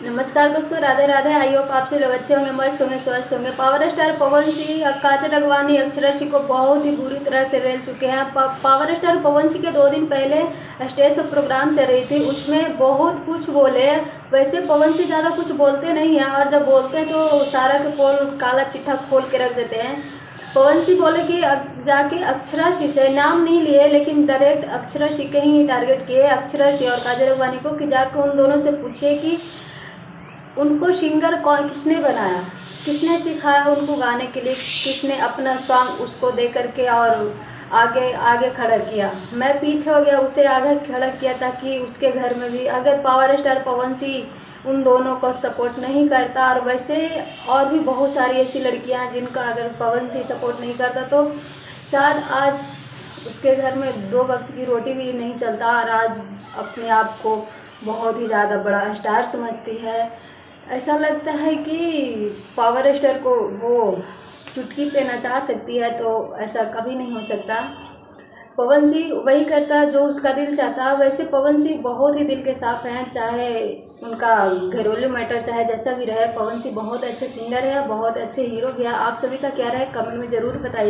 नमस्कार दोस्तों, Radhe Radhe. I hope आप सब लोग अच्छे होंगे, मस्त होंगे, स्वस्थ होंगे। पावर स्टार पवन सिंह काजल अगवानी अक्षरा सिंह को बहुत ही बुरी तरह से रेल चुके हैं। पावर स्टार पवन सिंह के 2 दिन पहले स्टेज पर प्रोग्राम चल रही थी, उसमें बहुत कुछ बोले। वैसे पवन सिंह ज़्यादा कुछ बोलते नहीं हैं, और जब बोलते हैं तो सारा के पोल काला चिट्ठा खोल के रख देते हैं। पवन सिंह बोले कि जाके अक्षरा सिंह से नाम नहीं लिए, लेकिन डायरेक्ट अक्षरा सिंह के ही टारगेट किए, अक्षरा सिंह और काजल अगवानी को, कि जाकर उन दोनों से पूछिए कि उनको सिंगर कौन, किसने बनाया, किसने सिखाया उनको गाने के लिए, किसने अपना सॉन्ग उसको दे करके और आगे आगे खड़ा किया। मैं पीछे हो गया, उसे आगे खड़ा किया, ताकि उसके घर में भी, अगर पावर स्टार पवन सिंह उन दोनों को सपोर्ट नहीं करता, और वैसे और भी बहुत सारी ऐसी लड़कियां हैं जिनका अगर पवन सिंह सपोर्ट नहीं करता तो शायद आज उसके घर में 2 वक्त की रोटी भी नहीं चलता, और आज अपने आप को बहुत ही ज़्यादा बड़ा स्टार समझती है। ऐसा लगता है कि पावर स्टार को वो चुटकी पे नचा सकती है, तो ऐसा कभी नहीं हो सकता। पवन सिंह वही करता जो उसका दिल चाहता। वैसे पवन सिंह बहुत ही दिल के साफ हैं, चाहे उनका घरेलू मैटर चाहे जैसा भी रहे। पवन सिंह बहुत अच्छे सिंगर है, बहुत अच्छे हीरो भी है। आप सभी का क्या राय कमेंट में ज़रूर बताइए।